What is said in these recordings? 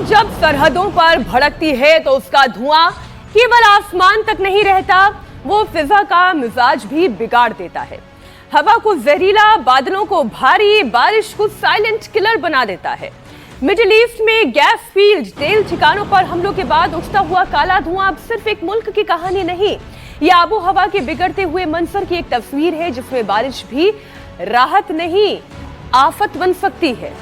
जब सरहदों पर भड़कती है तो उसका धुआं केवल आसमान तक नहीं रहता, वो फिजा का मिजाज भी बिगाड़ देता है। हवा को जहरीला, बादलों को भारी, बारिश को साइलेंट किलर बना देता है। मिडिल ईस्ट में गैस फील्ड, तेल ठिकानों पर हमलों के बाद उठता हुआ काला धुआं अब सिर्फ एक मुल्क की कहानी नहीं, ये आबो हवा के बिगड़ते हुए मंजर की एक तस्वीर है जिसमें बारिश भी राहत नहीं, आफत बन सकती है।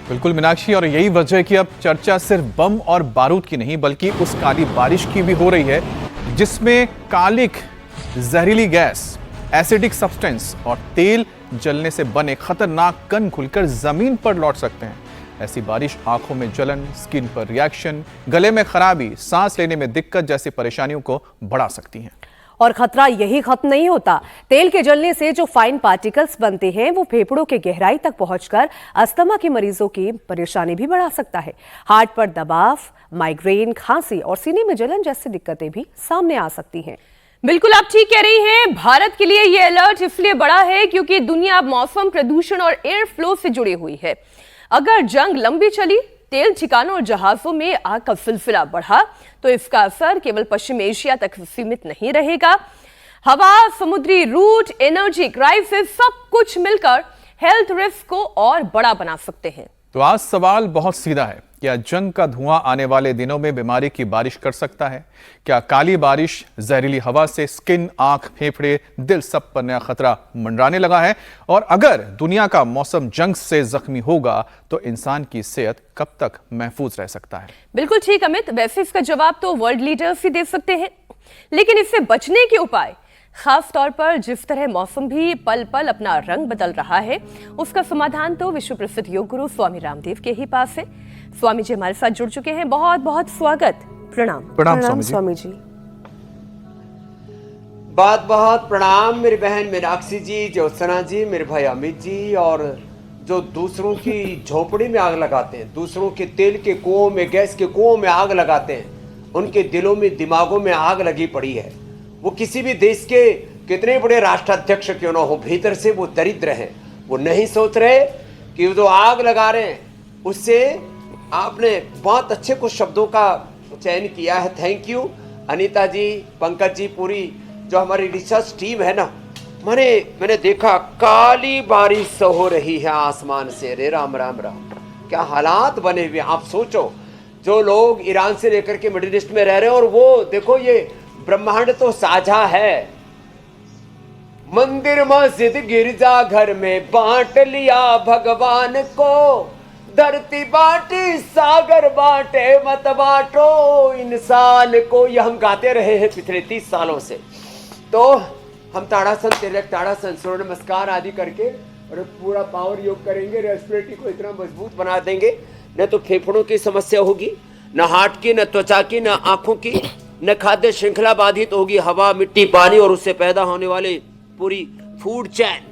बिल्कुल मीनाक्षी, और यही वजह है कि अब चर्चा सिर्फ बम और बारूद की नहीं बल्कि उस काली बारिश की भी हो रही है जिसमें कालिक, जहरीली गैस, एसिडिक सब्सटेंस और तेल जलने से बने खतरनाक कण खुलकर जमीन पर लौट सकते हैं। ऐसी बारिश आंखों में जलन, स्किन पर रिएक्शन, गले में खराबी, सांस लेने में दिक्कत जैसी परेशानियों को बढ़ा सकती हैं। और खतरा यही खत्म नहीं होता। तेल के जलने से जो फाइन पार्टिकल्स बनते हैं वो फेफड़ों के गहराई तक पहुंचकर अस्थमा के मरीजों की परेशानी भी बढ़ा सकता है। हार्ट पर दबाव, माइग्रेन, खांसी और सीने में जलन जैसी दिक्कतें भी सामने आ सकती हैं। बिल्कुल आप ठीक कह रही हैं। भारत के लिए ये अलर्ट इसलिए बड़ा है क्योंकि दुनिया अब मौसम, प्रदूषण और एयर फ्लो से जुड़ी हुई है। अगर जंग लंबी चली, तेल ठिकानों और जहाजों में आग का सिलसिला बढ़ा तो इसका असर केवल पश्चिम एशिया तक सीमित नहीं रहेगा। हवा, समुद्री रूट, एनर्जी क्राइसिस सब कुछ मिलकर हेल्थ रिस्क को और बड़ा बना सकते हैं। तो आज सवाल बहुत सीधा है, क्या जंग का धुआं आने वाले दिनों में बीमारी की बारिश कर सकता है? क्या काली बारिश, जहरीली हवा से स्किन, आंख, फेफड़े, दिल सब पर नया खतरा मंडराने लगा है? और अगर दुनिया का मौसम जंग से जख्मी होगा तो इंसान की सेहत कब तक महफूज रह सकता है? बिल्कुल ठीक अमित, वैसे इसका जवाब तो वर्ल्ड लीडर्स ही दे सकते हैं, लेकिन इससे बचने के उपाय, खास तौर पर जिस तरह मौसम भी पल पल अपना रंग बदल रहा है, उसका समाधान तो विश्व प्रसिद्ध योग गुरु स्वामी रामदेव के ही पास है। स्वामी जी हमारे साथ जुड़ चुके हैं, बहुत बहुत स्वागत। प्रणाम। प्रणाम स्वामी जी। बहुत बहुत प्रणाम मेरी बहन मीनाक्षी जी, ज्योत्सना जी, मेरे भाई अमित जी, और जो दूसरों की झोपड़ी में आग लगाते हैं, दूसरों के तेल के कुओं में, गैस के कुओं में आग लगाते हैं, उनके दिलों में, दिमागों में आग लगी पड़ी है। वो किसी भी देश के कितने बड़े राष्ट्राध्यक्ष क्यों ना हो, भीतर से वो दरिद्र हैं। वो नहीं सोच रहे कि जो आग लगा रहे हैं उससे आपने बहुत अच्छे कुछ शब्दों का चयन किया है। थैंक यू अनीता जी, पंकज जी, पूरी जो हमारी रिसर्च टीम है ना। मैंने देखा काली बारिश हो रही है आसमान से। रे राम राम राम, क्या हालात बने हुए। आप सोचो, जो लोग ईरान से लेकर के मिडिल ईस्ट में रह रहे हैं, और वो देखो, ये ब्रह्मांड तो साझा है। मंदिर, मस्जिद, गिरजा घर में बांट लिया भगवान को। धरती बांटी, सागर बांटे, मत बांटो इंसान को। ये हम गाते रहे हैं पिछले 30 सालों से। तो हम ताड़ासन, तिलक ताड़ासन, सूर्य नमस्कार आदि करके और पूरा पावर योग करेंगे, रेस्पिरेटरी को इतना मजबूत बना देंगे, न तो फेफड़ों की समस्या होगी, न हार्ट की, न त्वचा की, न आंखों की, न खाद्य श्रृंखला बाधित होगी। हवा, मिट्टी, पानी और उससे पैदा होने वाले पूरी फूड चैन,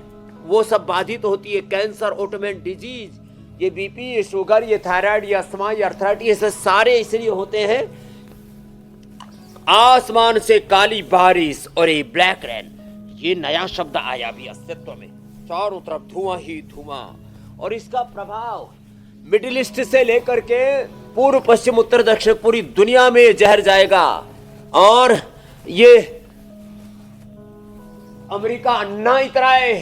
वो सब बाधित होती है। कैंसर, ऑटोइम्यून डिजीज, ये बीपी, ये शुगर, ये थायराइड, ये अस्थमा, ये अर्थराइटिस, ये सारे इसलिए होते हैं आसमान से काली बारिश और ये ब्लैक रेन। ये नया शब्द आया भी अस्तित्व में। चारों तरफ धुआं ही धुआं, और इसका प्रभाव मिडिल ईस्ट से लेकर के पूर्व, पश्चिम, उत्तर, दक्षिण पूरी दुनिया में जहर जाएगा। और ये अमेरिका अन्ना इतराए,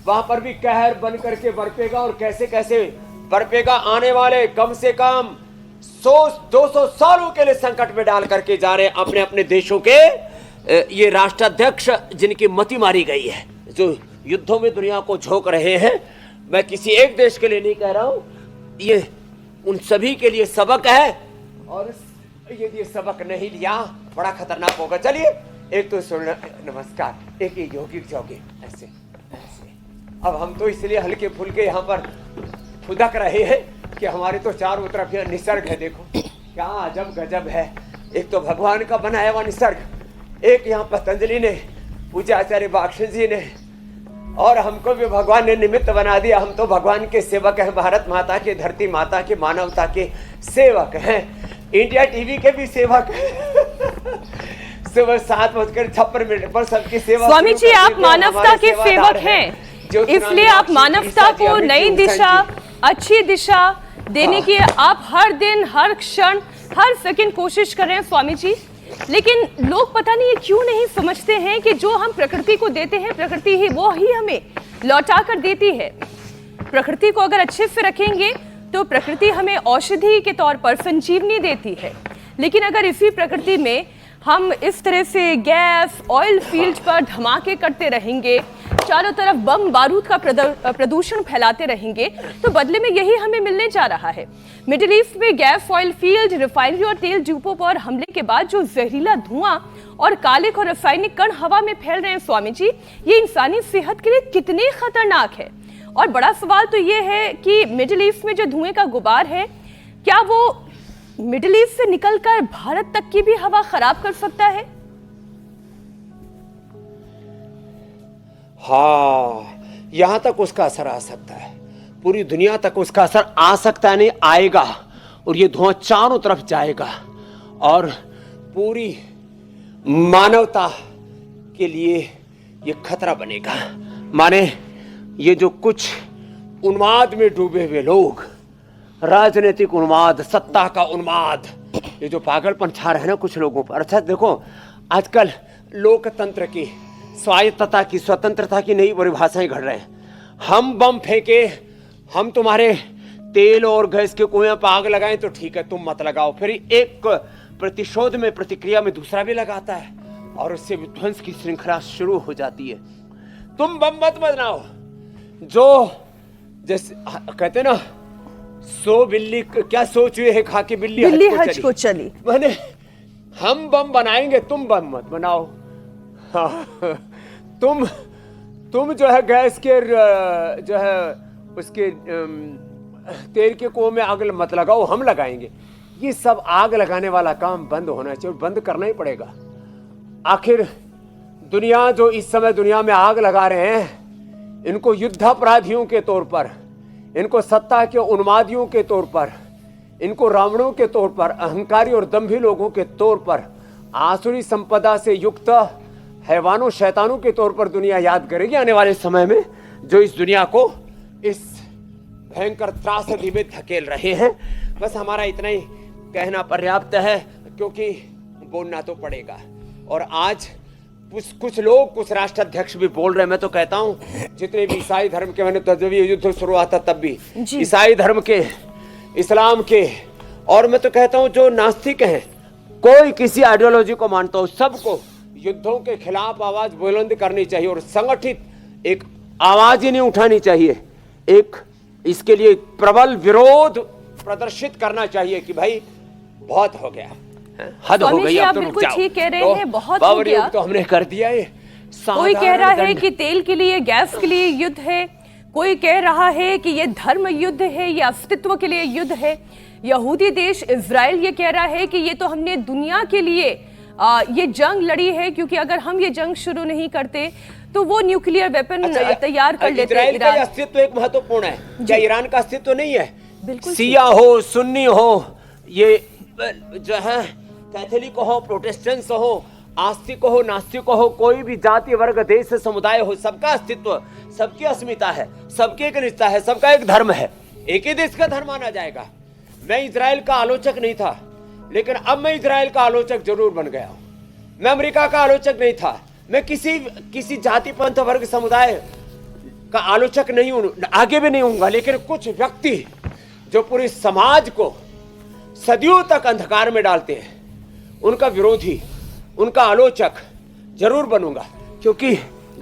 वहां पर भी कहर बन करके बरपेगा, और कैसे कैसे बरपेगा। आने वाले कम से कम 100-200 सालों के लिए संकट में डाल करके जा रहे हैं अपने अपने देशों के ये राष्ट्राध्यक्ष, जिनकी मति मारी गई है, जो युद्धों में दुनिया को झोंक रहे हैं। मैं किसी एक देश के लिए नहीं कह रहा हूं, ये उन सभी के लिए सबक है, और यदि सबक नहीं लिया बड़ा खतरनाक होगा। चलिए, एक तो सूर्य नमस्कार, एक ही योगिक जॉगिंग, ऐसे ऐसे। अब हम तो इसलिए हल्के फुल्के यहाँ पर फुदक रहे हैं कि हमारे तो चारों तरफ यहाँ निसर्ग है। देखो क्या अजब गजब है। एक तो भगवान का बनाया हुआ निसर्ग, एक यहाँ पतंजलि ने, पूज्य आचार्य बाक्षी जी ने, और हमको भी भगवान ने निमित्त बना दिया। हम तो भगवान के सेवक हैं, भारत माता के, धरती माता के, मानवता के सेवक हैं, इंडिया टीवी के भी सेवक हैं। सुबह 7:56 पर सबकी सेवा। स्वामी जी, आप मानवता के सेवक हैं, इसलिए आप मानवता को नई दिशा, अच्छी दिशा, देने की आप हर दिन, हर क्षण, हर सेकंड कोशिश कर रहे हैं स्वामी जी, लेकिन लोग पता नहीं क्यों नहीं समझते हैं कि जो हम प्रकृति को देते हैं, प्रकृति ही वो ही हमें लौटा कर देती है। प्रकृति को अगर अच्छे से रखेंगे तो प्रकृति हमें औषधि के तौर पर संजीवनी देती है, लेकिन अगर इसी प्रकृति में हम इस तरह से गैस, ऑयल फील्ड पर धमाके करते रहेंगे, चारों तरफ बम बारूद का प्रदूषण फैलाते रहेंगे, तो बदले में यही हमें मिलने जा रहा है। मिडिल ईस्ट में गैस, ऑयल फील्ड, रिफाइनरी और तेल डिपो पर हमले के बाद जो जहरीला धुआं और कालिक और रासायनिक कण हवा में फैल रहे हैं स्वामी जी, ये इंसानी सेहत के लिए कितने खतरनाक है। और बड़ा सवाल तो ये है कि मिडिल ईस्ट में जो धुएं का गुबार है, क्या वो मिडिल ईस्ट से निकलकर भारत तक की भी हवा खराब कर सकता है? हाँ, यहां तक उसका असर आ सकता है, पूरी दुनिया तक उसका असर आ सकता है, नहीं आएगा, और ये धुआं चारों तरफ जाएगा और पूरी मानवता के लिए ये खतरा बनेगा। माने ये जो कुछ उन्माद में डूबे हुए लोग, राजनीतिक उन्माद, सत्ता का उन्माद, ये जो पागलपन छा रहे हैं ना कुछ लोगों पर। अच्छा देखो, आजकल लोकतंत्र की, स्वायत्तता की, स्वतंत्रता की नई परिभाषाएं घड़ रहे हैं। हम बम फेंके, हम तुम्हारे तेल और गैस के कुएं पर आग लगाएं तो ठीक है, तुम मत लगाओ। फिर एक प्रतिशोध में, प्रतिक्रिया में दूसरा भी लगाता है और उससे विध्वंस की श्रृंखला शुरू हो जाती है। तुम बम मत बनाओ, जो जैसे कहते ना, सो बिल्ली क्या सोच हुए है खा के बिल्ली हज को चली। माने हम बम बनाएंगे, तुम बम मत बनाओ। हाँ, तुम जो है गैस के जो है उसके तेल के कुओं में आग मत लगाओ, हम लगाएंगे। ये सब आग लगाने वाला काम बंद होना चाहिए, बंद करना ही पड़ेगा। आखिर दुनिया जो इस समय दुनिया में आग लगा रहे हैं, इनको युद्धापराधियों के तौर पर, इनको सत्ता के उन्मादियों के तौर पर, इनको रावणों के तौर पर, अहंकारी और दंभी लोगों के तौर पर, आसुरी संपदा से युक्त हैवानों, शैतानों के तौर पर दुनिया याद करेगी आने वाले समय में, जो इस दुनिया को इस भयंकर त्रासदी में धकेल रहे हैं। बस हमारा इतना ही कहना पर्याप्त है, क्योंकि बोलना तो पड़ेगा। और आज कुछ लोग, कुछ राष्ट्राध्यक्ष भी बोल रहे हैं। मैं तो कहता हूं, जितने भी ईसाई धर्म के, मैंने तो जब ये युद्ध शुरू हुआ था तब भी ईसाई धर्म के, इस्लाम के, और मैं तो कहता हूं जो नास्तिक हैं, कोई किसी आइडियोलॉजी को मानता हो, सबको युद्धों के खिलाफ आवाज बुलंद करनी चाहिए और संगठित एक आवाज ही नहीं उठानी चाहिए, एक इसके लिए प्रबल विरोध प्रदर्शित करना चाहिए कि भाई बहुत हो गया, हद हो गई, अब तो रुक जाओ। ठीक कह रहे हैं, बहुत हो गया, तो हमने कर दिया है। कोई कह रहा है कि तेल के लिए, गैस के लिए युद्ध है, कोई कह रहा है कि ये धर्म युद्ध है, ये अस्तित्व के लिए युद्ध है। यहूदी देश इजराइल ये कह रहा है कि ये तो हमने दुनिया के लिए ये जंग लड़ी है, क्योंकि अगर हम ये जंग शुरू नहीं करते तो वो न्यूक्लियर वेपन तैयार कर लेते हैं। इजराइल का अस्तित्व एक महत्वपूर्ण है, क्या ईरान का अस्तित्व नहीं है? बिल्कुल, शिया हो, सुन्नी हो, ये जो है कैथोलिक हो, प्रोटेस्टेंट्स हो, आस्तिक हो, नास्तिक हो, कोई भी जाति, वर्ग, देश, समुदाय हो, सबका अस्तित्व, सबकी अस्मिता है, सबकी एक निष्ठा है, सबका एक धर्म है, एक ही देश का धर्म माना जाएगा। मैं इजराइल का आलोचक नहीं था, लेकिन अब मैं इजराइल का आलोचक जरूर बन गया हूं। मैं अमेरिका का आलोचक नहीं था, मैं किसी जाति, पंथ, वर्ग, समुदाय का आलोचक नहीं हूं, आगे भी नहीं हूंगा। लेकिन कुछ व्यक्ति जो पूरे समाज को सदियों तक अंधकार में डालते हैं, उनका विरोधी, उनका आलोचक जरूर बनूंगा, क्योंकि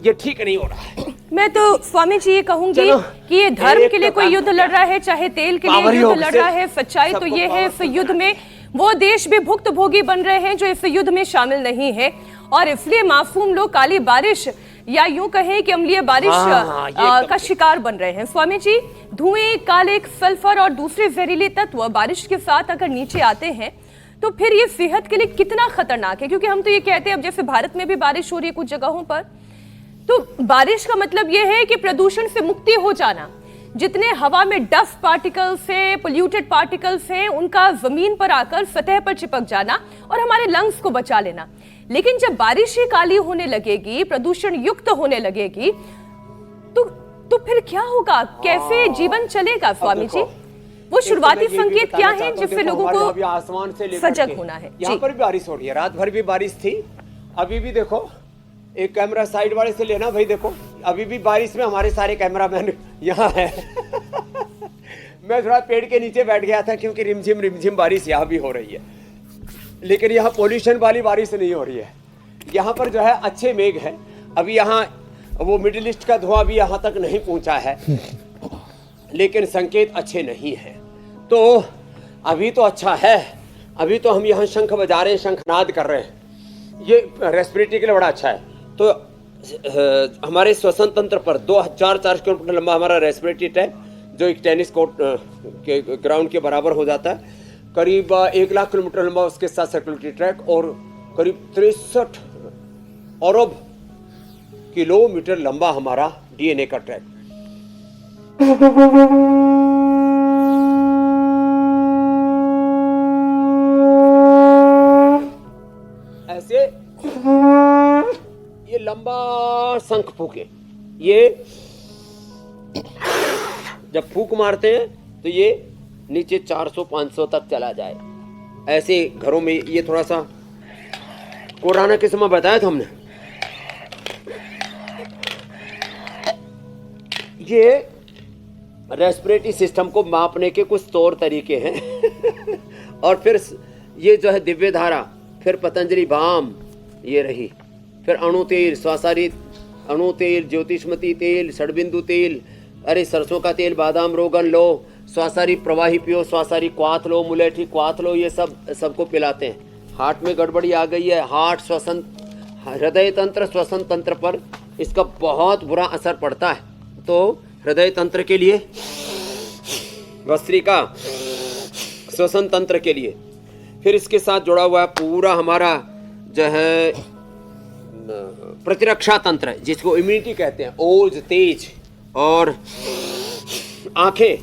ये ठीक नहीं हो रहा है। मैं तो स्वामी जी ये कहूंगी कि ये धर्म के लिए कोई युद्ध लड़ रहा है, चाहे तेल के लिए युद्ध लड़ रहा है, सच्चाई तो ये है इस युद्ध में वो देश भी भुक्तभोगी बन रहे हैं जो इस युद्ध में शामिल नहीं है, और इसलिए मासूम लोग काली बारिश या यूं कहें कि अम्लीय बारिश का शिकार बन रहे हैं। स्वामी जी, धुएं, कालिक, सल्फर और दूसरे जहरीले तत्व बारिश के साथ अगर नीचे आते हैं तो फिर ये सेहत के लिए कितना खतरनाक है? क्योंकि हम तो ये कहते हैं, अब जैसे भारत में भी बारिश हो रही है कुछ जगहों पर, तो बारिश का मतलब ये है कि प्रदूषण से मुक्ति हो जाना। जितने हवा में डस्ट पार्टिकल्स हैं, पोल्यूटेड पार्टिकल्स हैं, उनका जमीन पर आकर सतह पर चिपक जाना और हमारे लंग्स को बचा लेना। लेकिन जब बारिश ही काली होने लगेगी, प्रदूषण युक्त होने लगेगी, तो फिर क्या होगा? कैसे जीवन चलेगा स्वामी जी? वो शुरुआती एक तो मैं ये भी संकेत बताना क्या हैं चाहता हूं, जिससे देखो, लोगों हमारे को अभी आसमान से लेकर सजग के होना है? यहाँ जी। पर भी बारिश हो रही है, रात भर भी बारिश थी, अभी भी देखो। एक कैमरा साइड वाले से लेना भाई, देखो अभी भी बारिश में हमारे सारे कैमरामैन यहाँ है। मैं थोड़ा पेड़ के नीचे बैठ गया था क्योंकि रिमझिम बारिश यहाँ भी हो रही है, लेकिन यहाँ पोल्यूशन वाली बारिश नहीं हो रही है। यहाँ पर जो है अच्छे मेघ है। अभी यहाँ वो मिडिल ईस्ट का धुआं भी यहाँ तक नहीं पहुँचा है, लेकिन संकेत अच्छे नहीं हैं। तो अभी तो अच्छा है, अभी तो हम यहाँ शंख बजा रहे हैं, शंखनाद कर रहे हैं, ये रेस्पिरेटरी के लिए बड़ा अच्छा है। तो हमारे श्वसन तंत्र पर 2004 किलोमीटर लंबा हमारा रेस्पिरेटरी ट्रैक, जो एक टेनिस कोर्ट के ग्राउंड के बराबर हो जाता है, करीब 1 लाख किलोमीटर लंबा उसके साथ सर्कुलेटरी ट्रैक, और करीब 63 अरब किलोमीटर लंबा हमारा डीएनए का ट्रैक। ऐसे ये लंबा शंख फूके, ये जब फूक मारते हैं तो ये नीचे 400-500 तक चला जाए। ऐसे घरों में ये थोड़ा सा कोरोना के समय बताया था हमने, ये रेस्पिरेटरी सिस्टम को मापने के कुछ तौर तरीके हैं। और फिर ये जो है दिव्य धारा, फिर पतंजलि बाम, ये रही, फिर अणु तेल, स्वासारित अणु तेल, ज्योतिषमती तेल, षडबिंदु तेल, अरे सरसों का तेल, बादाम रोगन लो, स्वासारी प्रवाही पियो, स्वासारी क्वाथ लो, मुलेठी क्वाथ लो, ये सब सबको पिलाते हैं। हार्ट में गड़बड़ी आ गई है, हार्ट श्वसन, हृदय तंत्र श्वसन तंत्र पर इसका बहुत बुरा असर पड़ता है। तो हृदय तंत्र के लिए, भस्त्रिका श्वसन तंत्र के लिए, फिर इसके साथ जुड़ा हुआ है पूरा हमारा जो है प्रतिरक्षा तंत्र, जिसको इम्यूनिटी कहते हैं, ओज, तेज, और आंखें,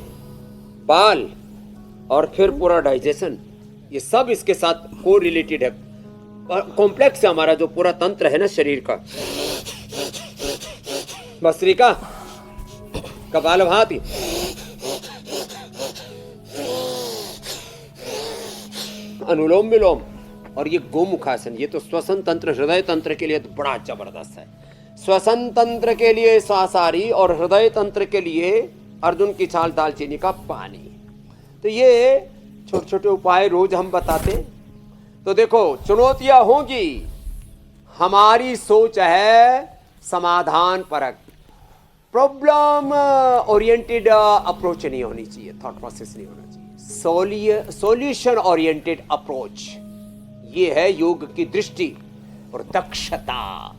बाल, और फिर पूरा डाइजेशन, ये सब इसके साथ को रिलेटेड है। कॉम्प्लेक्स है हमारा जो पूरा तंत्र है ना शरीर का, भस्त्रिका, कपालभाति, अनुलोम विलोम, और ये गोमुखासन, ये तो श्वसन तंत्र, हृदय तंत्र के लिए तो बड़ा जबरदस्त है। श्वसन तंत्र के लिए स्वासारी और हृदय तंत्र के लिए अर्जुन की छाल, दालचीनी का पानी। तो ये छोटे छोटे उपाय रोज हम बताते हैं। तो देखो, चुनौतियां होंगी, हमारी सोच है समाधान परक, प्रॉब्लम ओरिएंटेड अप्रोच नहीं होनी चाहिए, थॉट प्रोसेस नहीं होना चाहिए, सॉल्यूशन ओरिएंटेड अप्रोच, ये है योग की दृष्टि और दक्षता।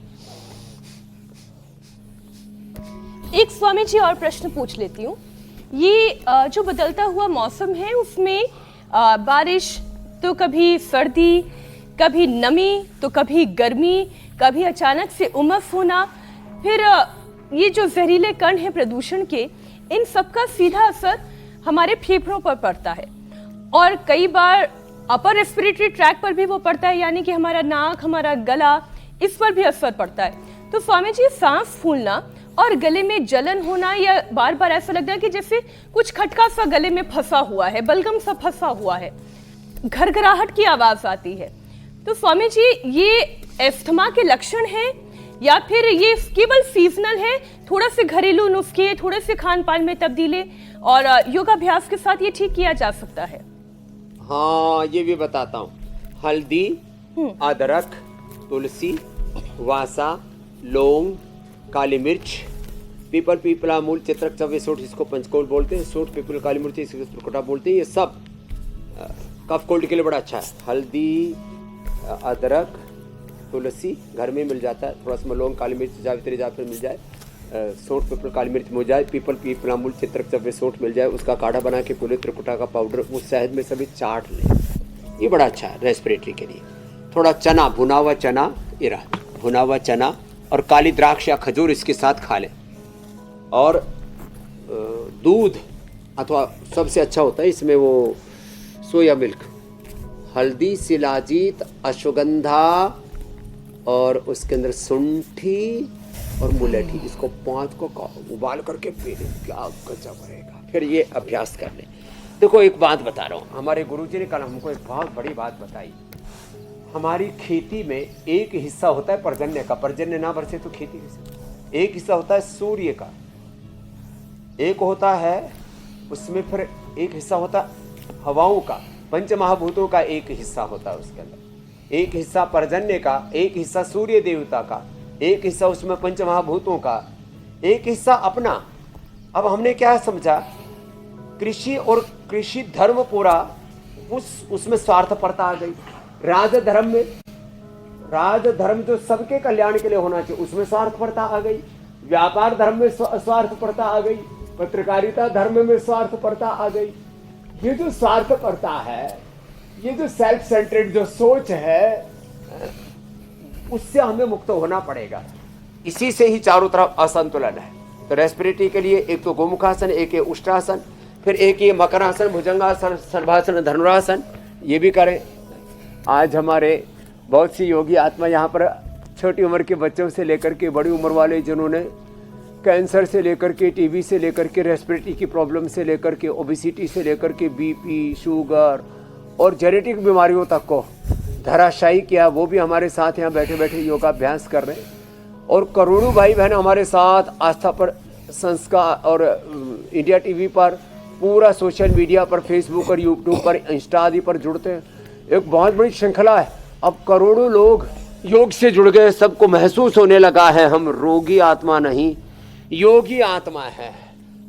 एक स्वामी जी और प्रश्न पूछ लेती हूँ। ये जो बदलता हुआ मौसम है उसमें बारिश तो कभी सर्दी, कभी नमी तो कभी गर्मी, कभी अचानक से उमस होना, फिर ये जो जहरीले कण हैं प्रदूषण के, इन सबका सीधा असर हमारे फेफड़ों पर पड़ता है, और कई बार अपर रेस्पिरेटरी ट्रैक पर भी वो पड़ता है, यानी कि हमारा नाक, हमारा गला, इस पर भी असर पड़ता है। तो स्वामी जी, सांस फूलना और गले में जलन होना, या बार बार ऐसा लगता है कि जैसे कुछ खटका सा गले में फंसा हुआ है, बलगम सा फंसा हुआ है, घरघराहट की आवाज आती है, तो स्वामी जी ये एस्थमा के लक्षण हैं या फिर ये केवल सीजनल है? थोड़ा से घरेलू नुस्खे, थोड़े से खान पान में तब्दीली और योगाभ्यास के साथ ये ठीक किया जा सकता है? हाँ, ये भी बताता हूँ। हल्दी, अदरक, तुलसी, वासा, लौंग, काली मिर्च, पीपल, पीपला मूल, चित्रक, चवे, सोठ, इसको पंचकोल बोलते हैं, सोठ, पीपल, काली मिर्च, इसको त्रिकुटा बोलते हैं। ये सब कफ कोल्ड के लिए बड़ा अच्छा है। हल्दी, अदरक, तुलसी घर में मिल जाता है, थोड़ा सा लौंग, काली मिर्च, जावित्री जाफर मिल जाए, सोठ, पीपल, काली मिर्च मिल जाए, पीपल, पीपला मूल, चित्रक, चवे, सोठ मिल जाए, उसका काढ़ा बना के पूरे त्रिकुटा का पाउडर उस शहद में सभी चाट लें, ये बड़ा अच्छा है रेस्पिरेटरी के लिए। थोड़ा चना, भुना हुआ चना, इरा भुना हुआ चना और काली द्राक्ष या खजूर इसके साथ खा लें। और दूध अथवा सबसे अच्छा होता है इसमें वो सोया मिल्क, हल्दी, शिलाजीत, अश्वगंधा और उसके अंदर शुंठी और मुलेठी, इसको 5 को उबाल करके पी लें, क्या गजब रहेगा। फिर ये अभ्यास कर लें। देखो एक बात बता रहा हूँ, हमारे गुरुजी ने कल हमको एक बहुत बड़ी बात बताई। हमारी खेती में एक हिस्सा होता है पर्जन्य का, पर्जन्य ना बरसे तो खेती कैसे। एक हिस्सा होता है सूर्य का, एक होता है उसमें फिर एक हिस्सा होता है हवाओं का, पंच महाभूतों का एक हिस्सा होता है उसके अंदर। एक हिस्सा पर्जन्य का, एक हिस्सा सूर्य देवता का, एक हिस्सा उसमें पंच महाभूतों का, एक हिस्सा अपना। अब हमने क्या समझा, कृषि और कृषि धर्म पूरा उसमें स्वार्थपरता आ गई। राजधर्म में, राजधर्म जो सबके कल्याण के लिए होना चाहिए उसमें स्वार्थपरता आ गई। व्यापार धर्म में स्वार्थपरता आ गई। पत्रकारिता धर्म में स्वार्थपरता आ गई। ये जो स्वार्थपरता है, ये जो सेल्फ सेंटर्ड जो सोच है, उससे हमें मुक्त होना पड़ेगा। इसी से ही चारों तरफ असंतुलन है। तो रेस्पिरेटरी के लिए एक तो गोमुखासन, एक है उष्ट्रासन, फिर एक ये मकरासन, भुजंगासन, सर्वासन, धनुरासन, ये भी करें। आज हमारे बहुत सी योगी आत्मा यहाँ पर छोटी उम्र के बच्चों से लेकर के बड़ी उम्र वाले, जिन्होंने कैंसर से लेकर के, टीबी से लेकर के, रेस्पिरेटरी की प्रॉब्लम से लेकर के, ओबेसिटी से लेकर के, बीपी, शुगर और जेनेटिक बीमारियों तक को धराशायी किया, वो भी हमारे साथ यहाँ बैठे बैठे योगाभ्यास कर रहे हैं। और करोड़ों भाई बहन हमारे साथ आस्था पर संस्कार और इंडिया टीवी पर, पूरा सोशल मीडिया पर, फेसबुक और यूट्यूब पर, इंस्टा आदि पर जुड़ते हैं। एक बहुत बड़ी श्रृंखला है। अब करोड़ों लोग योग से जुड़ गए, सबको महसूस होने लगा है हम रोगी आत्मा नहीं, योगी आत्मा है।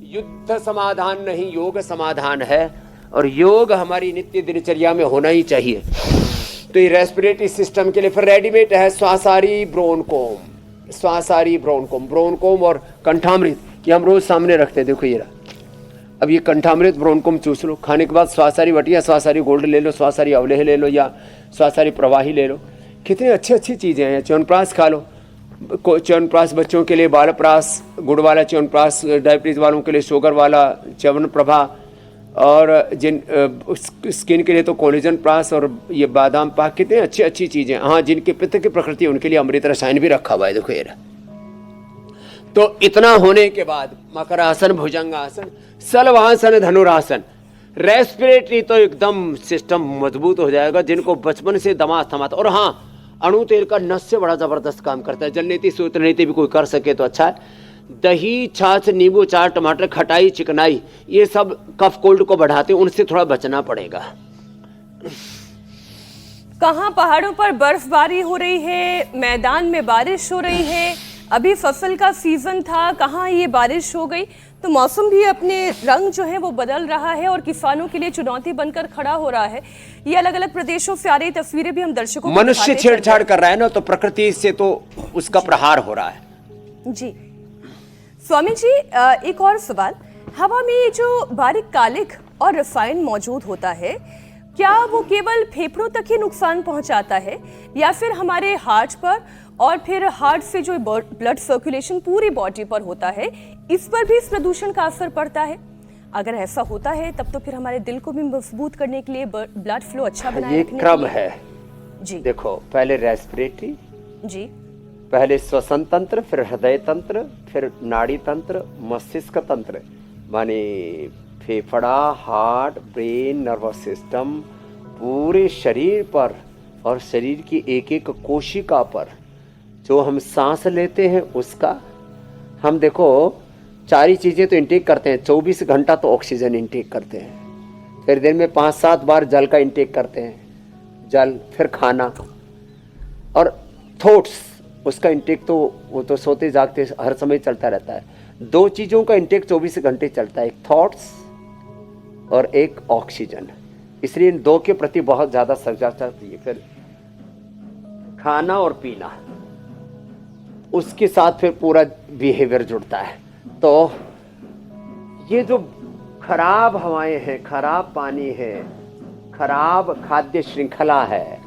युद्ध समाधान नहीं, योग समाधान है। और योग हमारी नित्य दिनचर्या में होना ही चाहिए। तो ये रेस्पिरेटरी सिस्टम के लिए फिर रेडीमेड है श्वासारी ब्रोनकोम, श्वासारी ब्रोनकोम, ब्रोनकोम और कंठामृत कि हम रोज सामने रखते हैं। देखो ये रहा। अब ये कंठामृत ब्रोनकोम चूस लो, खाने के बाद श्वासारी वटिया, श्वासारी गोल्ड ले लो, श्वासारी अवलेह ले लो या श्वासारी प्रवाही ले लो। कितनी अच्छी अच्छी चीज़ें हैं। च्यवनप्राश खा लो, च्यवनप्राश बच्चों के लिए बालप्राश, गुड़ वाला च्यवनप्राश, डायबिटीज वालों के लिए शुगर वाला च्यवनप्रभा, और जिन स्किन के लिए तो कोलेजन प्राश और ये बादाम पाक, कितनी अच्छी अच्छी चीज़ें। हाँ, जिनके पित्त की प्रकृति उनके लिए अमृत रसायन भी रखा हुआ है। देखो ये रहा। तो इतना होने के बाद मकरासन, भुजंगासन, सलवासन, धनुरासन, रेस्पिरेटरी तो एकदम सिस्टम मजबूत हो जाएगा। जिनको बचपन से दमा थमाता, और हाँ, अणु तेल का नस से बड़ा जबरदस्त काम करता है। जलनीति सूत्र नीति भी कोई कर सके तो अच्छा है। दही, छाछ, नींबू, चार, टमाटर, खटाई, चिकनाई, ये सब कफ कोल्ड को बढ़ाते हैं, उनसे थोड़ा बचना पड़ेगा। कहाँ पहाड़ों पर बर्फबारी हो रही है, मैदान में बारिश हो रही है। अभी फसल का सीजन था, कहाँ ये बारिश हो गई। तो मौसम भी अपने रंग जो है वो बदल रहा है और किसानों के लिए चुनौती बनकर खड़ा हो रहा है। ये अलग अलग प्रदेशों से आ रही तस्वीरें भी हम दर्शकों को मनुष्य छेड़छाड़ कर रहा है ना, तो प्रकृति से तो उसका प्रहार हो रहा है। जी स्वामी जी, एक और सवाल। हवा में ये जो बारीक कालिक और रसायन मौजूद होता है, क्या वो केवल फेफड़ों तक ही नुकसान पहुंचाता है या फिर हमारे हार्ट पर, और फिर हार्ट से जो ब्लड सर्कुलेशन पूरी बॉडी पर होता है, इस पर भी इस प्रदूषण का असर पड़ता है? अगर ऐसा होता है तब तो फिर हमारे दिल को भी मजबूत करने के लिए, ब्लड फ्लो अच्छा बनाए रखने के लिए, ये क्रम है जी। देखो, पहले रेस्पिरेटरी जी, पहले श्वसन तंत्र, फिर हृदय तंत्र, फिर नाड़ी तंत्र, मस्तिष्क तंत्र, माने फेफड़ा, हार्ट, ब्रेन, नर्वस सिस्टम, पूरे शरीर पर और शरीर की एक एक कोशिका पर जो हम सांस लेते हैं उसका। हम देखो 4 ही चीज़ें तो इंटेक करते हैं। 24 घंटा तो ऑक्सीजन इंटेक करते हैं, फिर दिन में 5-7 बार जल का इंटेक करते हैं, जल, फिर खाना, और थॉट्स, उसका इंटेक तो वो तो सोते जागते हर समय चलता रहता है। 2 चीज़ों का इंटेक 24 घंटे चलता है, एक थॉट्स और एक ऑक्सीजन। इसलिए इन 2 के प्रति बहुत ज़्यादा सजग चाहिए। फिर खाना और पीना, उसके साथ फिर पूरा बिहेवियर जुड़ता है। तो ये जो खराब हवाएं हैं, खराब पानी है, खराब खाद्य श्रृंखला है,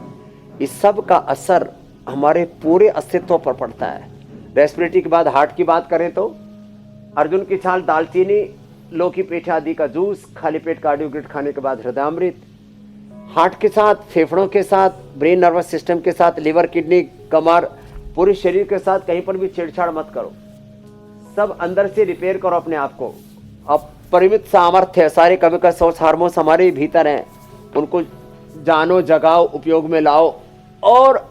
इस सब का असर हमारे पूरे अस्तित्व पर पड़ता है। रेस्पिरेटरी के बाद हार्ट की बात करें तो अर्जुन की छाल, दालचीनी, लौकी, पेठे आदि का जूस, खाली पेट कार्डियोग्रिड खाने के बाद हृदयामृत। हार्ट के साथ, फेफड़ों के साथ, ब्रेन नर्वस सिस्टम के साथ, लिवर, किडनी, कमर, पूरे शरीर के साथ कहीं पर भी छेड़छाड़ मत करो। सब अंदर से रिपेयर करो अपने आप को। अब परिमित सामर्थ्य है, सारे केमिकल सोर्स हार्मोन्स हमारे भीतर हैं, उनको जानो, जगाओ, उपयोग में लाओ। और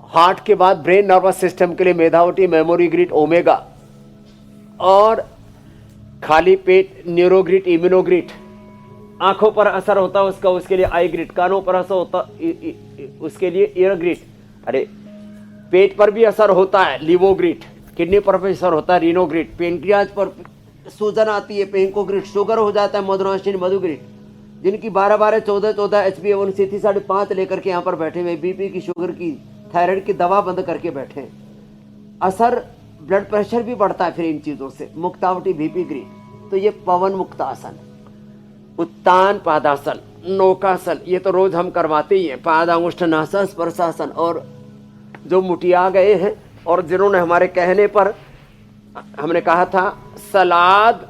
हार्ट के बाद ब्रेन नर्वस सिस्टम के लिए मेधावटी, मेमोरी ग्रिड, ओमेगा, और खाली पेट न्यूरोग्रिड, इम्यूनोग्रिड। आंखों पर असर होता है उसका, उसके लिए आई ग्रिड। कानों पर असर होता उसके लिए ईयर ग्रिड। अरे पेट पर भी असर होता है, लिवोग्रिड। किडनी पर भी असर होता है, रीनोग्रिड। पेनक्रियाज पर सूजन आती है, पेंकोग्रिड। शुगर हो जाता है, मधुनाशिनी, मधुग्रिड। जिनकी 12-12, 14-14 HbA1c थी 5.5 लेकर के यहाँ पर बैठे हुए, बीपी की, शुगर की, थायराइड की दवा बंद करके बैठे हैं। असर ब्लड प्रेशर भी बढ़ता है फिर इन चीजों से। Muktavati, VP grid. तो ये पवन मुक्तासन, उत्तान पादासन, नौकासन, ये तो रोज हम करवाते ही हैं। पादांगुष्ठ नासा स्पर्शासन। और जो मुटिया गए हैं और जिन्होंने हमारे कहने पर, हमने कहा था सलाद,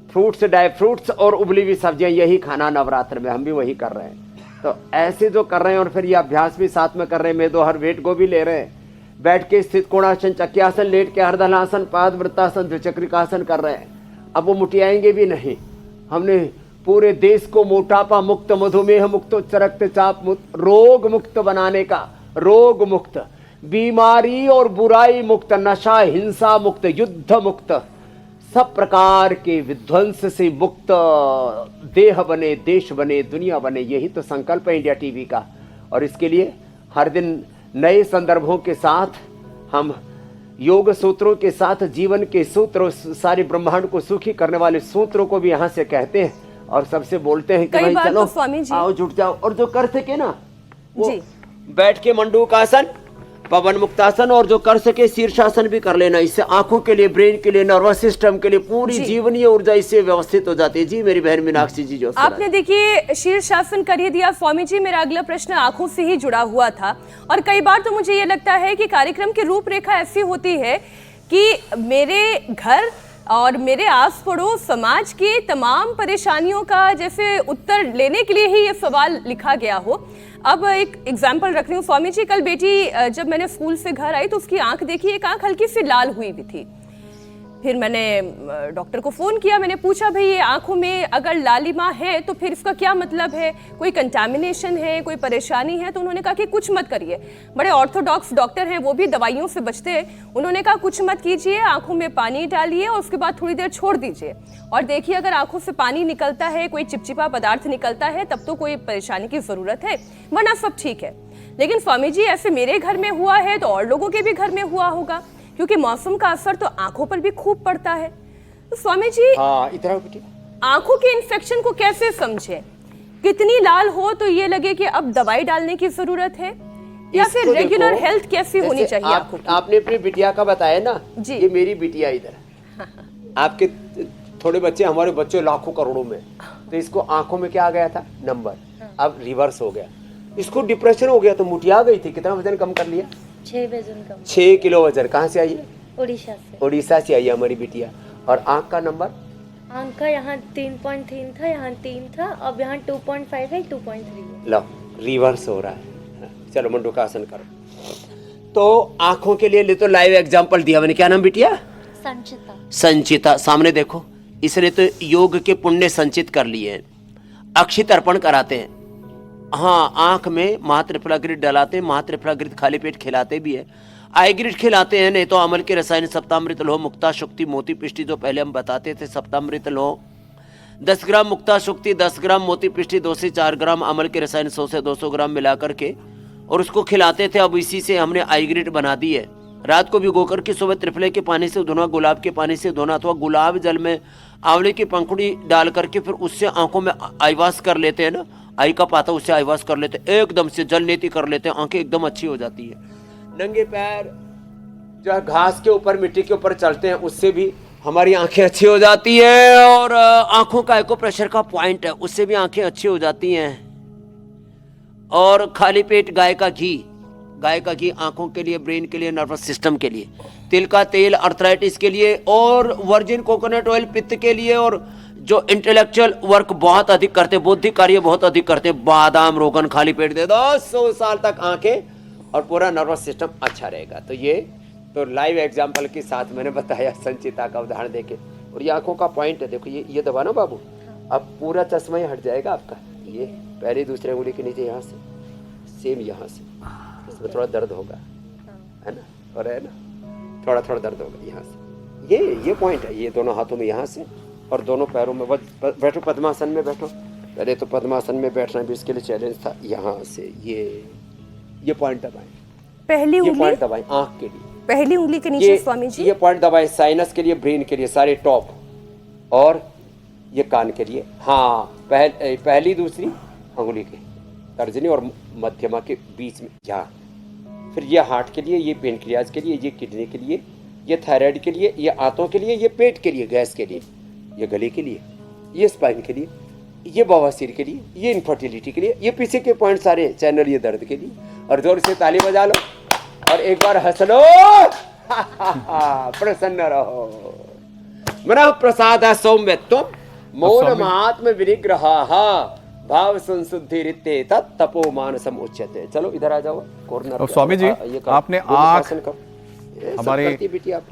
फ्रूट्स, ड्राई फ्रूट्स और उबली हुई सब्जियां, यही खाना नवरात्र में, हम भी वही कर रहे हैं। तो ऐसे जो कर रहे हैं और फिर ये अभ्यास भी साथ में कर रहे हैं, में 2 हर वेट को भी ले रहे हैं, बैठ के स्थित कोणासन, चक्यासन, लेट के अर्धहलासन, पाद वृत्तासन, द्विचक्रिकासन कर रहे हैं। अब वो मुटियाएंगे भी नहीं। हमने पूरे देश को मोटापा मुक्त, मधुमेह मुक्त, उच्च रक्तचाप मुक्त, रोग मुक्त बनाने का, रोग मुक्त, बीमारी और बुराई मुक्त, नशा, हिंसा मुक्त, युद्ध मुक्त, सब प्रकार के विध्वंस से मुक्त देह बने, देश बने, दुनिया बने। यही तो संकल्प है इंडिया टीवी का। और इसके लिए हर दिन नए संदर्भों के साथ हम योग सूत्रों के साथ जीवन के सूत्र, सारे ब्रह्मांड को सुखी करने वाले सूत्रों को भी यहाँ से कहते हैं और सबसे बोलते हैं कि भाई चलो आओ जुट जाओ। और जो कर सके ना वो बैठ के मंडूकासन, पवन मुक्तासन, और जो कर सके शीर्षासन भी कर लेना। इससे आंखों के लिए, ब्रेन के लिए, नर्वस सिस्टम के लिए पूरी जीवनीय ऊर्जा इससे व्यवस्थित हो जाती है। जी मेरी बहन मीनाक्षी जी, जो आपने देखिए शीर्षासन कर ही दिया स्वामी जी। मेरा अगला प्रश्न आंखों से ही जुड़ा हुआ था। और कई बार तो मुझे ये लगता है कि कार्यक्रम की रूपरेखा ऐसी होती है कि मेरे घर और मेरे आस पड़ोस समाज की तमाम परेशानियों का जैसे उत्तर लेने के लिए ही ये सवाल लिखा गया हो। अब एक एग्जाम्पल रख रही हूँ स्वामी जी। कल बेटी जब मैंने स्कूल से घर आई तो उसकी आंख देखी, एक आंख हल्की सी लाल हुई भी थी। फिर मैंने डॉक्टर को फ़ोन किया, मैंने पूछा भाई ये आंखों में अगर लालिमा है तो फिर इसका क्या मतलब है, कोई कंटामिनेशन है, कोई परेशानी है? तो उन्होंने कहा कि कुछ मत करिए। बड़े ऑर्थोडॉक्स डॉक्टर हैं, वो भी दवाइयों से बचते हैं। उन्होंने कहा कुछ मत कीजिए, आंखों में पानी डालिए और उसके बाद थोड़ी देर छोड़ दीजिए और देखिए अगर आंखों से पानी निकलता है, कोई चिपचिपा पदार्थ निकलता है, तब तो कोई परेशानी की ज़रूरत है, वरना सब ठीक है। लेकिन स्वामी जी ऐसे मेरे घर में हुआ है तो और लोगों के भी घर में हुआ होगा, क्योंकि मौसम का असर तो आंखों पर भी खूब पड़ता है। तो स्वामी जी आंखों के इन्फेक्शन को कैसे समझें? कितनी लाल हो तो ये लगे कि अब दवाई डालने की जरूरत है, या फिर रेगुलर हेल्थ कैसी होनी चाहिए आंखों की? आपने अपनी बिटिया का बताया ना जी, ये मेरी बिटिया इधर आपके थोड़े बच्चे, हमारे बच्चे लाखों करोड़ों में, तो इसको आंखों में क्या आ गया था नंबर, अब रिवर्स हो गया। इसको डिप्रेशन हो गया तो मुटिया गई थी। कितना वजन कम कर लिया? 6 वजन कम। 6 किलो वजन। कहाँ से आई है? उड़ीसा से। उड़ीसा से आई है हमारी बिटिया। और आंख का नंबर? आंख का यहाँ 3.3 था, यहाँ 3 था, अब यहाँ 2.5 है, 2.3 है। लो रिवर्स हो रहा है। चलो मंडूकासन करो। तो आंखों के लिए ले तो लाइव एग्जांपल दिया मैंने। क्या नाम बिटिया? संचिता। संचिता, सामने देखो। इसने तो योग के पुण्य संचित कर लिए हैं। अक्षी तर्पण कराते हैं। हाँ, आंख में महात्रिफलाग्रिड डलाते हैं, महात्रिफलाग्रिड खाली पेट खिलाते भी है, आईग्रिड खिलाते हैं, नहीं तो अमल के रसायन सप्तामृत लोह, मुक्ता शुक्ति, मोती पिष्टी, जो पहले हम बताते थे सप्तामृत लोह 10 ग्राम, मुक्ता शुक्ति 10 ग्राम, मोती पिष्टी 2 से 4 ग्राम, अमल के रसायन 100 से 200 ग्राम मिला करके और उसको खिलाते थे। अब इसी से हमने आईग्रिड बना दी है। रात को भिगो करके सुबह त्रिफले के पानी से धोना, गुलाब के पानी से धोना, अथवा गुलाब जल में आंवले की पंखुड़ी डाल करके फिर उससे आंखों में आईवास कर लेते हैं ना, आई का पाता, उससे आईवास कर लेते हैं, एकदम से जल नीति कर लेते हैं, आंखें एकदम अच्छी हो जाती है। नंगे पैर जो घास के ऊपर, मिट्टी के ऊपर चलते हैं, उससे भी हमारी आंखें अच्छी हो जाती है। और आंखों का एक्यूप्रेशर का पॉइंट है, उससे भी आंखें अच्छी हो जाती हैं। और खाली पेट गाय का घी आंखों के लिए, ब्रेन के लिए, नर्वस सिस्टम के लिए। तिल का तेल अर्थराइटिस के लिए, और वर्जिन कोकोनट ऑयल पित्त के लिए। और जो इंटेलेक्चुअल वर्क बहुत अधिक करते, बौद्धिक कार्य बहुत अधिक करते, बादाम रोगन खाली पेट दे दो, 100 साल तक आंखें और पूरा नर्वस सिस्टम अच्छा रहेगा। तो ये तो लाइव एग्जाम्पल के साथ मैंने बताया संचिता का उदाहरण देके। और ये आंखों का पॉइंट है, देखो ये दबा ना बाबू, अब पूरा चश्मा ही हट जाएगा आपका। ये पहले दूसरे उंगली के नीचे यहाँ से, सेम यहाँ से, इसमें थोड़ा दर्द होगा, है ना, और है ना, थोड़ा थोड़ा दर्द होगा यहाँ से। ये पॉइंट है, ये दोनों हाथों में यहाँ से और दोनों पैरों में। बैठो पद्मासन में बैठो, पहले तो पद्मासन में बैठना भी इसके लिए चैलेंज था। यहाँ से ये पॉइंट दबाएं, पहली ये उंगली, पॉइंट दबाएं आँख के लिए, पहली उंगली के नीचे स्वामी जी। ये पॉइंट दबाएं साइनस के लिए, ब्रेन के लिए, सारे टॉप, और ये कान के लिए। हाँ, पहली दूसरी अंगुली के तर्जनी और मध्यमा के बीच में यहाँ। फिर ये हार्ट के लिए, ये पेनक्रियाज के लिए, ये किडनी के लिए, ये थायराइड के लिए, ये आंतों के लिए, ये पेट के लिए, गैस के लिए, ये गले के लिए, ये स्पाइन के लिए, ये बवासीर के लिए, ये इनफर्टिलिटी के लिए, ये पीछे के पॉइंट सारे चैनल, ये दर्द के लिए। और जोर से ताली बजा लो और एक बार हंस लो, प्रसन्न रहो। मन प्रसाद सौम्यत्वम मौन महात्म विनिग्रह भाव संशुद्धि रित्ते तपो मानसम उच्यते। चलो इधर आ जाओ कॉर्नर। अब स्वामी जी आपने आँख, हमारे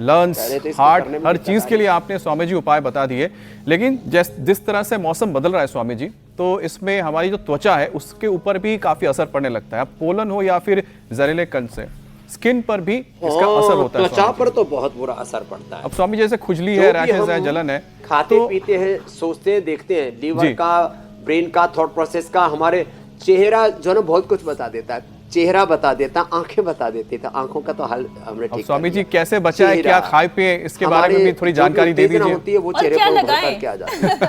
लंग्स, हार्ट, हर चीज के लिए आपने स्वामी जी उपाय बता दिए, लेकिन जिस तरह से मौसम बदल रहा है स्वामी जी, तो इसमें हमारी जो त्वचा है उसके ऊपर भी काफी असर पड़ने लगता है। अब पोलन हो या फिर जहरीले कण से स्किन पर भी इसका असर होता है। त्वचा पर तो बहुत बुरा असर पड़ता है। अब स्वामी जैसे खुजली है, रैशेस है, जलन है, खाते पीते हैं, सोचते हैं, देखते हैं, लीवर का, ब्रेन का, थॉट प्रोसेस का, हमारे चेहरा जो ना बहुत कुछ बता देता है। चेहरा बता देता, आंखें बता देती था, आंखों का तो हाल हमने ठीक। स्वामी जी कैसे बचाए, क्या खाए पिए, इसके बारे में भी थोड़ी जानकारी दे दीजिए। होती है वो चेहरे पर उभर करके आ जाता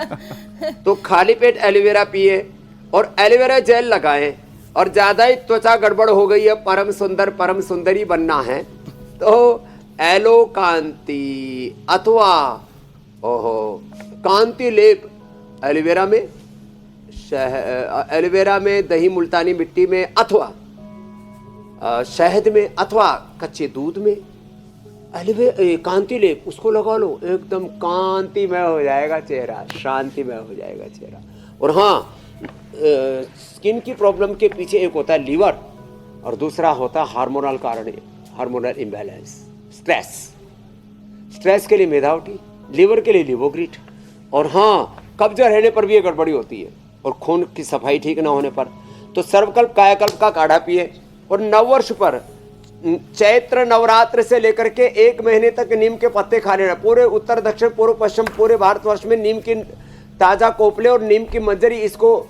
है। तो खाली पेट एलोवेरा पिए और एलोवेरा जेल लगाएं, और ज्यादा ही त्वचा गड़बड़ हो गई है, परम सुंदर परम सुंदरी बनना है, तो एलो कांति अथवा कांति लेप एलोवेरा में, एलोवेरा में, दही मुल्तानी मिट्टी में, अथवा शहद में, अथवा कच्चे दूध में कांति लेप उसको लगा लो, एकदम कांतिमय हो जाएगा चेहरा, शांतिमय हो जाएगा चेहरा। और हाँ, स्किन की प्रॉब्लम के पीछे एक होता है लीवर और दूसरा होता है हार्मोनल कारण, हार्मोनल इम्बैलेंस, स्ट्रेस के लिए मेधावटी, लीवर के लिए लिवोग्रिट, और हाँ कब्जा रहने पर भी ये गड़बड़ी होती है, और खून की सफाई ठीक ना होने पर। तो सर्वकल्प कायाकल्प का काढ़ा पिए, और नववर्ष पर चैत्र नवरात्र से लेकर के 1 महीने तक नीम के पत्ते खाने रहे। पूरे उत्तर दक्षिण पूर्व पश्चिम पूरे भारतवर्ष में नीम की ताजा कोपले और नीम की मंजरी, इसको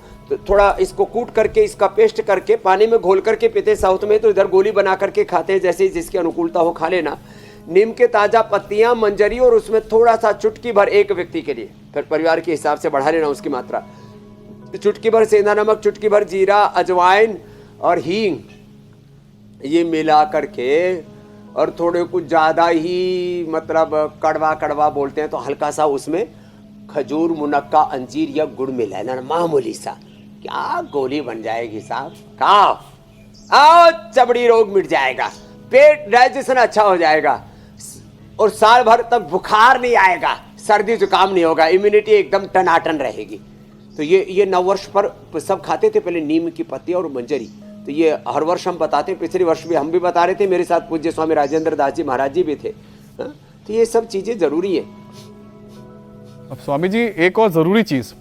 थोड़ा इसको कूट करके, इसका पेस्ट करके पानी में घोल करके पीते। साउथ में तो इधर गोली बना करके खाते हैं, जैसे जिसकी अनुकूलता हो खा लेना। नीम के ताजा पत्तियां, मंजरी, और उसमें थोड़ा सा चुटकी भर एक व्यक्ति के लिए, फिर परिवार के हिसाब से बढ़ा लेना उसकी मात्रा, चुटकी भर सेंधा नमक, चुटकी भर जीरा, अजवाइन और हींग, ये मिला करके, और थोड़े कुछ ज़्यादा ही मतलब कड़वा कड़वा बोलते हैं तो हल्का सा उसमें खजूर, मुनक्का, अंजीर या गुड़ मिला है ना, मामूली सा, क्या गोली बन जाएगी साहब। खाओ, आओ, चमड़ी रोग मिट जाएगा, पेट डाइजेशन अच्छा हो जाएगा, और साल भर तक बुखार नहीं आएगा, सर्दी जुकाम नहीं होगा, इम्यूनिटी एकदम टनाटन रहेगी। तो ये नववर्ष पर सब खाते थे पहले नीम की पत्ती और मंजरी। तो ये हर वर्ष हम बताते हैं, पिछले वर्ष भी हम भी बता रहे थे, मेरे साथ पूज्य स्वामी राजेंद्र दास जी महाराज जी भी थे। तो ये सब चीजें जरूरी है। अब स्वामी जी एक और जरूरी चीज,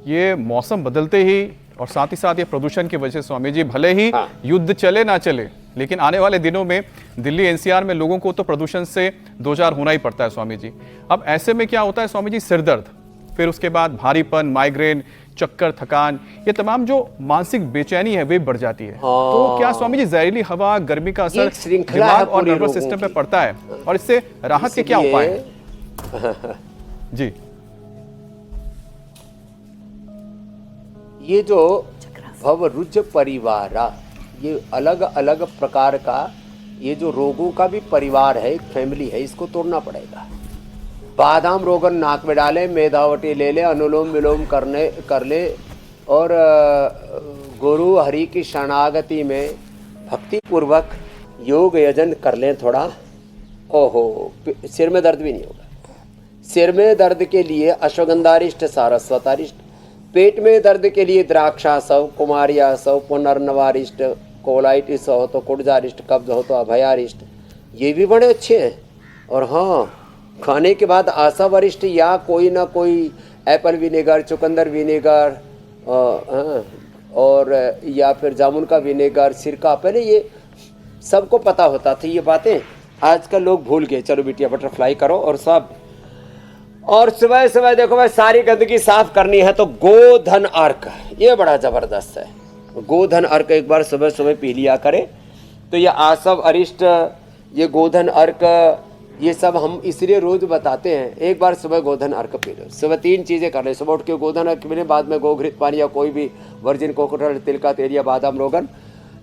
ये मौसम बदलते ही और साथ ही साथ ये प्रदूषण की वजह से स्वामी जी, भले ही युद्ध चले ना चले, लेकिन आने वाले दिनों में दिल्ली एनसीआर में लोगों को तो प्रदूषण से दो चार होना ही पड़ता है स्वामी जी। अब ऐसे में क्या होता है स्वामी जी, सिर दर्द, फिर उसके बाद भारीपन, माइग्रेन, चक्कर, थकान, ये तमाम जो मानसिक बेचैनी है वे बढ़ जाती है। तो क्या स्वामी जी जहरीली हवा, गर्मी का असर दिमाग और नर्वस सिस्टम पे पड़ता है, और इससे राहत के क्या उपाय हैं? जी, ये जो भवरुज परिवार, ये अलग अलग प्रकार का, ये जो रोगों का भी परिवार है, एक फैमिली है, इसको तोड़ना पड़ेगा। बादाम रोगन नाक में डाले, मेधावटी ले ले, अनुलोम विलोम कर ले, और गुरु हरि की शरणागति में भक्ति पूर्वक योग यजन कर लें थोड़ा। ओहो, सिर में दर्द भी नहीं होगा। सिर में दर्द के लिए अश्वगंधारिष्ट, सारस्वतारिष्ट, पेट में दर्द के लिए द्राक्षासव, कुमारियासव, पुनर्नवारिष्ट, कोलाइटिस हो तो कुड़जारिष्ट, कब्ज हो तो अभयारिष्ट, ये भी बड़े अच्छे हैं। और हाँ, खाने के बाद आशा वरिष्ठ या कोई ना कोई एप्पल विनेगर, चुकंदर विनेगर और या फिर जामुन का विनेगर, सिरका, पहले ये सबको पता होता था ये बातें, आजकल लोग भूल गए। चलो बिटिया बटरफ्लाई करो और सब। और सुबह सुबह देखो भाई सारी गंदगी साफ करनी है तो गोधन अर्क, ये बड़ा जबरदस्त है। गोधन अर्क एक बार सुबह सुबह पी लिया करे तो ये आसव अरिष्ट, ये गोधन अर्क, ये सब हम इसलिए रोज बताते हैं। एक बार सुबह गोधन अर्क पी लो, सुबह 3 चीजें कर ले। सुबह उठ के गोधन अर्क पीने, बाद में गोघृत पानी या कोई भी वर्जिन कोकोनट तिल का तेल या बादाम रोगन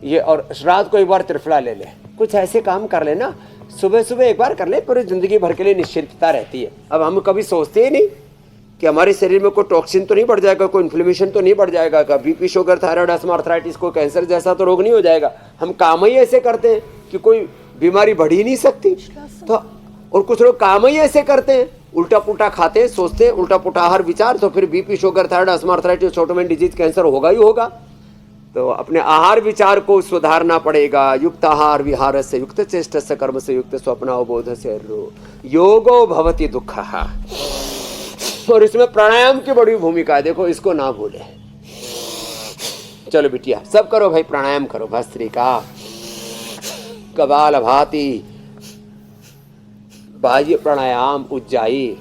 ये, और रात को एक बार त्रिफला ले ले। कुछ ऐसे काम कर लेना, सुबह सुबह एक बार कर ले, पूरी जिंदगी भर के लिए निश्चिंतता रहती है। अब हम कभी सोचते ही नहीं कि हमारे शरीर में कोई टॉक्सिन तो नहीं बढ़ जाएगा, कोई इन्फ्लेमेशन तो नहीं बढ़ जाएगा, का BP, sugar, thyroid, asthma, arthritis, कोई कैंसर जैसा तो रोग नहीं हो जाएगा। हम काम ही ऐसे करते हैं कि कोई बीमारी बढ़ ही नहीं सकती। तो और कुछ लोग काम ही ऐसे करते हैं, उल्टा पुल्टा खाते हैं, सोचते हैं उल्टा पुल्टा आहार विचार, तो फिर BP, sugar, thyroid, asthma, arthritis, autoimmune disease, cancer होगा ही होगा। तो अपने आहार विचार को सुधारना पड़ेगा। युक्त आहार विहार से युक्त चेष्ट से कर्म से युक्त स्वप्न अवबोध से योगो भवति दुख। और इसमें प्राणायाम की बड़ी भूमिका है, देखो इसको ना भूले। चलो बिटिया सब करो भाई, प्राणायाम करो। भस्त्रिका, कपालभाति, बाह्य प्राणायाम, उज्जाई।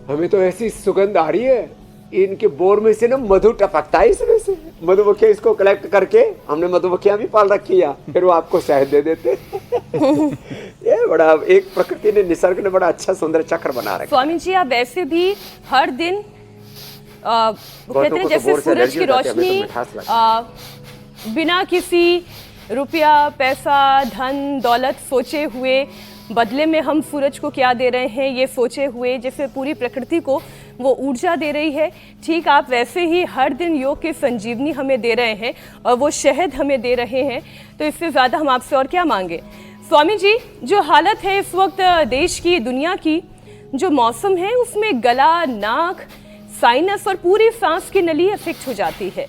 हमें तो ऐसी सुगंध आ रही है, इनके बोर में से ना मधु टपकता है। इसमें से मधुमक्खियां इसको कलेक्ट करके, हमने मधुमक्खियां भी पाल रखी है, फिर वो आपको शहद दे देते। ये बड़ा एक प्रकृति ने, निसर्ग ने बड़ा अच्छा सुंदर चक्र बना रखा। स्वामी जी आप वैसे भी हर दिन कहते हैं जैसे सूरज की रोशनी बिना किसी रुपया, पैसा, धन, दौलत सोचे हुए, बदले में हम सूरज को क्या दे रहे हैं ये सोचे हुए, जैसे पूरी प्रकृति को वो ऊर्जा दे रही है, ठीक आप वैसे ही हर दिन योग की संजीवनी हमें दे रहे हैं और वो शहद हमें दे रहे हैं। तो इससे ज़्यादा हम आपसे और क्या मांगे। स्वामी जी जो हालत है इस वक्त देश की, दुनिया की, जो मौसम है उसमें गला, नाक, साइनस और पूरी सांस की नली अफेक्ट हो जाती है।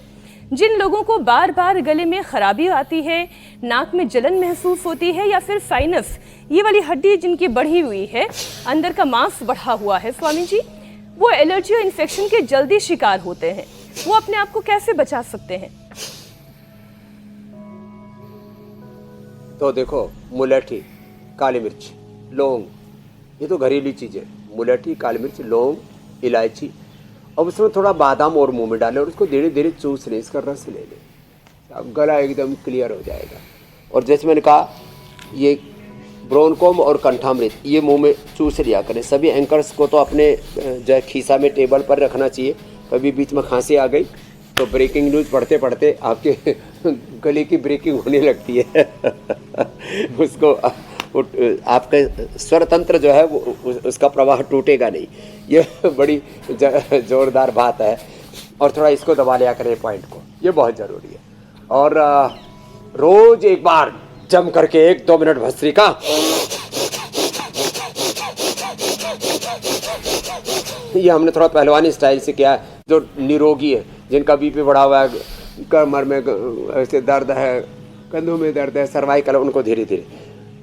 जिन लोगों को बार बार गले में खराबी आती है, नाक में जलन महसूस होती है या फिर साइनस, ये वाली हड्डी जिनकी बढ़ी हुई है, अंदर का मांस बढ़ा हुआ है, स्वामी जी वो एलर्जी और इन्फेक्शन के जल्दी शिकार होते हैं, वो अपने आप को कैसे बचा सकते हैं? तो देखो मुलैठी, काली मिर्च, लौंग, ये तो घरेलू चीजें। मुलैठी, काली मिर्च, लौंग, इलायची, और उसमें थोड़ा बादाम और मुंह में डालें और उसको धीरे धीरे चूस लें, इसका रस ले लें, अब गला एकदम क्लियर हो जाएगा। और जैसे मैंने कहा ये ब्रोनकोम और कंठामृत ये मुंह में चूस लिया करें। सभी एंकर्स को तो अपने जो खीसा में टेबल पर रखना चाहिए। कभी बीच में खांसी आ गई तो ब्रेकिंग न्यूज़ पढ़ते पढ़ते आपके गले की ब्रेकिंग होने लगती है उसको आपका स्वर तंत्र जो है वो उसका प्रवाह टूटेगा नहीं। ये बड़ी जोरदार बात है। और थोड़ा इसको दबा लिया करें पॉइंट को, ये बहुत ज़रूरी है। और रोज एक बार जम करके 1-2 मिनट भस्त्रिका, ये हमने थोड़ा पहलवानी स्टाइल से किया है। जो निरोगी है, जिनका बीपी बढ़ा हुआ है, कमर में ऐसे दर्द है, कंधों में दर्द है, सर्वाइकल, उनको धीरे धीरे।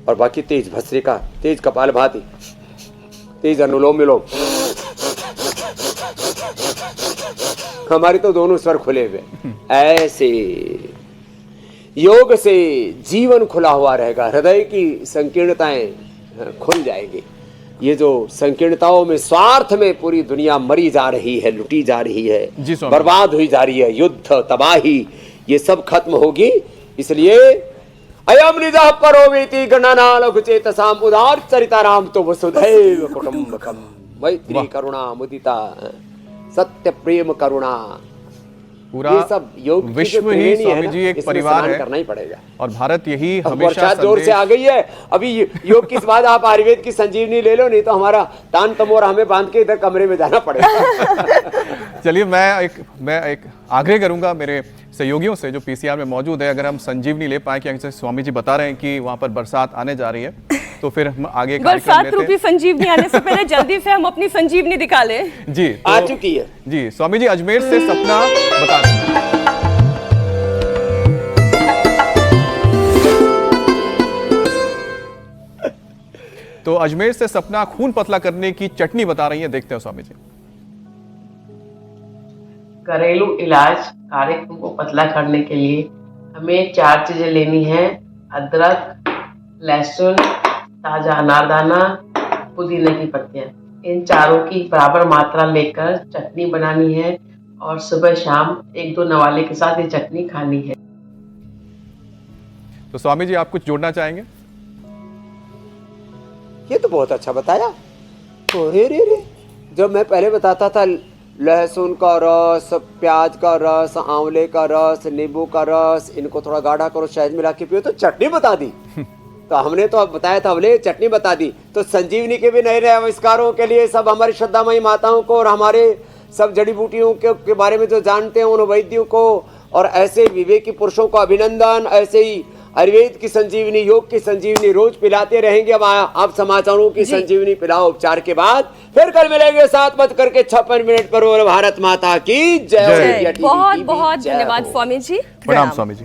और बाकी तेज भस्त्रिका, तेज कपालभाति, तेज अनुलोम विलोम। हमारे तो दोनों स्वर खुले हुए। ऐसे योग से जीवन खुला हुआ रहेगा, हृदय की संकीर्णताएं खुल जाएगी। ये जो संकीर्णताओं में, स्वार्थ में पूरी दुनिया मरी जा रही है, लुटी जा रही है, बर्बाद हुई जा रही है, युद्ध, तबाही, ये सब खत्म होगी। इसलिए अयम निजः परोवेति गणना लघु चेतसाम उदार चरिताराम तो वसुधैव कुटुंबकम मैत्री करुणा मुदिता सत्य प्रेम करुणा। पूरा ये सब योग विश्व ही स्वामी जी एक परिवार है, करना ही पड़ेगा। और भारत यही हमेशा जोर से आ गई है। अभी योग के बाद आप आयुर्वेद की संजीवनी ले लो, नहीं तो हमारा तान तमोर हमें बांध के इधर कमरे में जाना पड़ेगा। चलिए मैं एक आग्रह करूंगा मेरे सहयोगियों से जो पीसीआर में मौजूद है, अगर हम संजीवनी ले पाए, कि स्वामी जी बता रहे हैं कि वहां पर बरसात आने जा रही है, तो फिर हम आगे बरसात रूपी संजीवनी आने से पहले जल्दी से हम अपनी संजीवनी दिखा लें। जी तो, आ चुकी है जी। स्वामी जी अजमेर से सपना बता रहे हैं। तो अजमेर से सपना खून पतला करने की चटनी बता रही हैं, देखते हैं स्वामी जी। घरेलू इलाज काले खून को पतला करने के लिए हमें 4 चीजें लेनी है। अदरक, लहसुन, ताजा अनारदाना, पुदीने की पत्तियां। इन चारों की बराबर मात्रा लेकर चटनी बनानी है और सुबह शाम 1-2 नवाले के साथ ये चटनी खानी है। तो स्वामी जी आप कुछ जोड़ना चाहेंगे? ये तो बहुत अच्छा बताया। अरे रे, जब मैं पहले बताता था लहसुन का रस, प्याज का रस, आंवले का रस, नींबू का रस, इनको थोड़ा गाढ़ा करो, शहद मिला के पियो, तो चटनी बता दी। तो हमने तो अब बताया था, हमने चटनी बता दी। तो संजीवनी के भी नए नए आविष्कारों के लिए सब हमारी श्रद्धामयी माताओं को और हमारे सब जड़ी बूटियों के बारे में जो जानते हैं उन वैद्यों को और ऐसे विवेकी पुरुषों को अभिनंदन। ऐसे ही आयुर्वेद की संजीवनी, योग की संजीवनी रोज पिलाते रहेंगे। अब आप समाचारों की संजीवनी पिलाओ उपचार के बाद। फिर कल मिलेंगे 7:56 पर। और भारत माता की जय। बहुत बहुत धन्यवाद स्वामी जी। प्रणाम स्वामी जी।